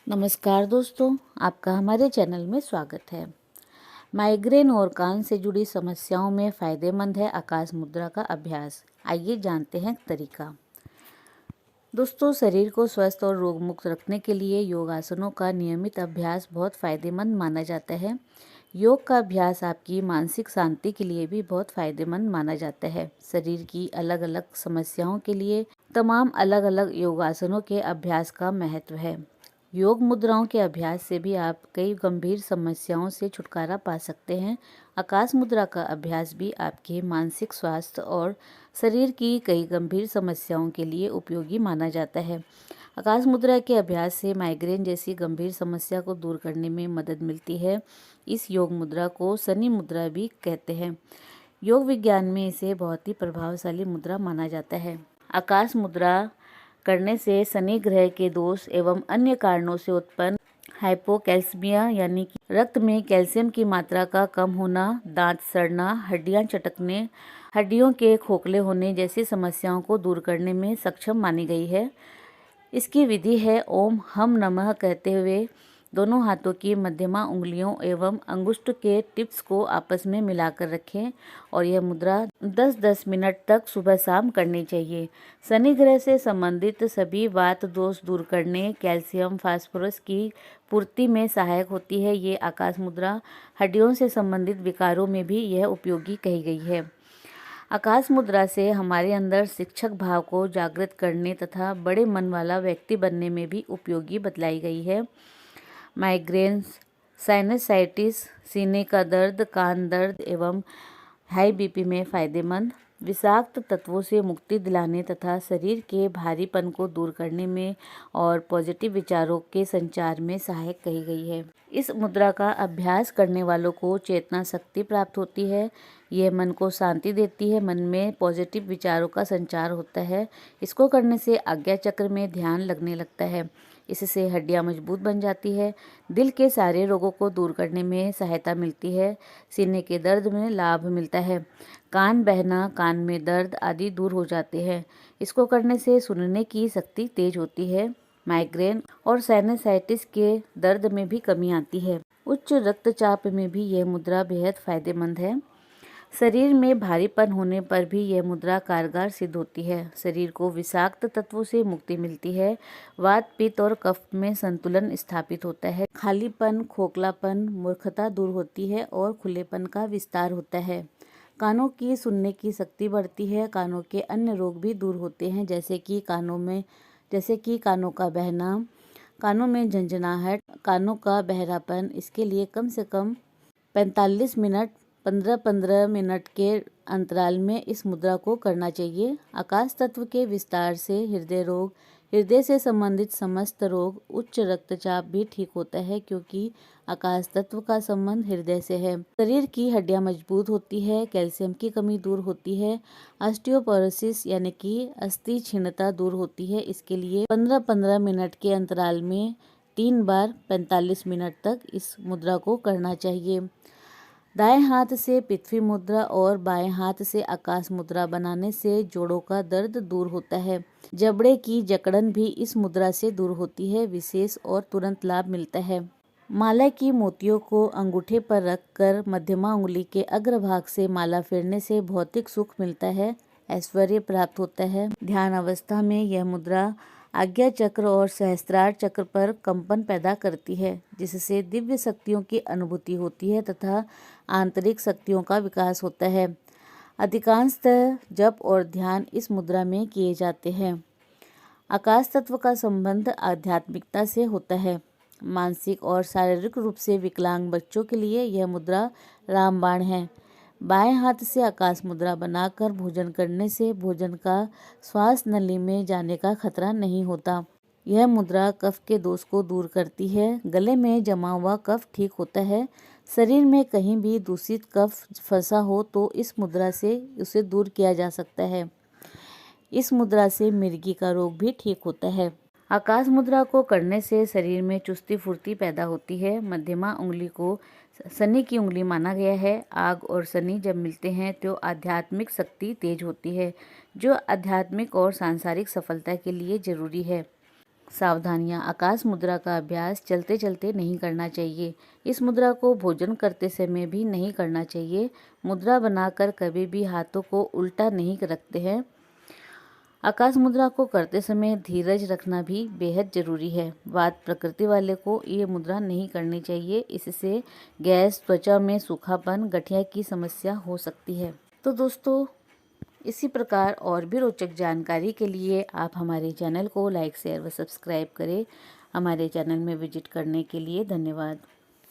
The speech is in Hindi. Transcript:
नमस्कार दोस्तों, आपका हमारे चैनल में स्वागत है। माइग्रेन और कान से जुड़ी समस्याओं में फ़ायदेमंद है आकाश मुद्रा का अभ्यास। आइए जानते हैं तरीका। दोस्तों, शरीर को स्वस्थ और रोग मुक्त रखने के लिए योगासनों का नियमित अभ्यास बहुत फ़ायदेमंद माना जाता है। योग का अभ्यास आपकी मानसिक शांति के लिए भी बहुत फ़ायदेमंद माना जाता है। शरीर की अलग अलग समस्याओं के लिए तमाम अलग अलग योगासनों के अभ्यास का महत्व है। योग मुद्राओं के अभ्यास से भी आप कई गंभीर समस्याओं से छुटकारा पा सकते हैं। आकाश मुद्रा का अभ्यास भी आपके मानसिक स्वास्थ्य और शरीर की कई गंभीर समस्याओं के लिए उपयोगी माना जाता है। आकाश मुद्रा के अभ्यास से माइग्रेन जैसी गंभीर समस्या को दूर करने में मदद मिलती है। इस योग मुद्रा को शनि मुद्रा भी कहते हैं। योग विज्ञान में इसे बहुत ही प्रभावशाली मुद्रा माना जाता है। आकाश मुद्रा करने से शनि ग्रह के दोष एवं अन्य कारणों से उत्पन्न हाइपोकैल्सिमिया यानी कि रक्त में कैल्शियम की मात्रा का कम होना, दांत सड़ना, हड्डियां चटकने, हड्डियों के खोखले होने जैसी समस्याओं को दूर करने में सक्षम मानी गई है। इसकी विधि है ओम हम नमः कहते हुए दोनों हाथों की मध्यमा उंगलियों एवं अंगुष्ठ के टिप्स को आपस में मिलाकर रखें और यह मुद्रा 10-10 मिनट तक सुबह शाम करनी चाहिए। शनि ग्रह से संबंधित सभी वात दोष दूर करने, कैल्शियम फास्फोरस की पूर्ति में सहायक होती है। ये आकाश मुद्रा हड्डियों से संबंधित विकारों में भी यह उपयोगी कही गई है। आकाश मुद्रा से हमारे अंदर शिक्षक भाव को जागृत करने तथा बड़े मन वाला व्यक्ति बनने में भी उपयोगी बतलाई गई है। माइग्रेन, साइनसाइटिस, सीने का दर्द, कान दर्द एवं हाई बीपी में फ़ायदेमंद, विषाक्त तत्वों से मुक्ति दिलाने तथा शरीर के भारीपन को दूर करने में और पॉजिटिव विचारों के संचार में सहायक कही गई है। इस मुद्रा का अभ्यास करने वालों को चेतना शक्ति प्राप्त होती है। यह मन को शांति देती है। मन में पॉजिटिव विचारों का संचार होता है। इसको करने से आज्ञा चक्र में ध्यान लगने लगता है। इससे हड्डियां मजबूत बन जाती है। दिल के सारे रोगों को दूर करने में सहायता मिलती है। सीने के दर्द में लाभ मिलता है। कान बहना, कान में दर्द आदि दूर हो जाते हैं। इसको करने से सुनने की शक्ति तेज होती है। माइग्रेन और साइनसाइटिस के दर्द में भी कमी आती है। उच्च रक्तचाप में भी यह मुद्रा बेहद फायदेमंद है। शरीर में भारीपन होने पर भी यह मुद्रा कारगर सिद्ध होती है। शरीर को विषाक्त तत्वों से मुक्ति मिलती है। वात, पित्त और कफ में संतुलन स्थापित होता है। खालीपन, खोखलापन, मूर्खता दूर होती है और खुलेपन का विस्तार होता है। कानों की सुनने की शक्ति बढ़ती है। कानों के अन्य रोग भी दूर होते हैं, जैसे कि कानों का बहना, कानों में झंझनाहट, कानों का बहरापन। इसके लिए कम से कम 45 मिनट 15-15 मिनट के अंतराल में इस मुद्रा को करना चाहिए। आकाश तत्व के विस्तार से हृदय रोग, हृदय से संबंधित समस्त रोग, उच्च रक्तचाप भी ठीक होता है, क्योंकि आकाश तत्व का संबंध हृदय से है। शरीर की हड्डियां मजबूत होती है। कैल्शियम की कमी दूर होती है। ऑस्टियोपोरोसिस यानी कि अस्थि क्षीणता दूर होती है। इसके लिए 15-15 मिनट के अंतराल में 3 बार 45 मिनट तक इस मुद्रा को करना चाहिए। दाएं हाथ से पृथ्वी मुद्रा और बाएं हाथ से आकाश मुद्रा बनाने से जोड़ों का दर्द दूर होता है। जबड़े की जकड़न भी इस मुद्रा से दूर होती है। विशेष और तुरंत लाभ मिलता है। माला की मोतियों को अंगूठे पर रखकर मध्यमा उंगली के अग्रभाग से माला फेरने से भौतिक सुख मिलता है, ऐश्वर्य प्राप्त होता है। ध्यान अवस्था में यह मुद्रा आज्ञा चक्र और सहस्त्रार चक्र पर कंपन पैदा करती है, जिससे दिव्य शक्तियों की अनुभूति होती है तथा आंतरिक शक्तियों का विकास होता है। अधिकांशतः जप और ध्यान इस मुद्रा में किए जाते हैं। आकाश तत्व का संबंध आध्यात्मिकता से होता है। मानसिक और शारीरिक रूप से विकलांग बच्चों के लिए यह मुद्रा रामबाण है। बाएं हाथ से आकाश मुद्रा बनाकर भोजन करने से भोजन का श्वास नली में जाने का खतरा नहीं होता। यह मुद्रा कफ के दोष को दूर करती है। गले में जमा हुआ कफ ठीक होता है। शरीर में कहीं भी दूषित कफ फंसा हो तो इस मुद्रा से उसे दूर किया जा सकता है। इस मुद्रा से मिर्गी का रोग भी ठीक होता है। आकाश मुद्रा को करने से शरीर में चुस्ती फुर्ती पैदा होती है। मध्यमा उंगली को शनि की उंगली माना गया है। आग और शनि जब मिलते हैं तो आध्यात्मिक शक्ति तेज होती है, जो आध्यात्मिक और सांसारिक सफलता के लिए जरूरी है। सावधानियां। आकाश मुद्रा का अभ्यास चलते चलते नहीं करना चाहिए। इस मुद्रा को भोजन करते समय भी नहीं करना चाहिए। मुद्रा बनाकर कभी भी हाथों को उल्टा नहीं रखते हैं। आकाश मुद्रा को करते समय धीरज रखना भी बेहद जरूरी है। वात प्रकृति वाले को ये मुद्रा नहीं करनी चाहिए। इससे गैस, त्वचा में सूखापन, गठिया की समस्या हो सकती है। तो दोस्तों, इसी प्रकार और भी रोचक जानकारी के लिए आप हमारे चैनल को लाइक, शेयर व सब्सक्राइब करें। हमारे चैनल में विजिट करने के लिए धन्यवाद।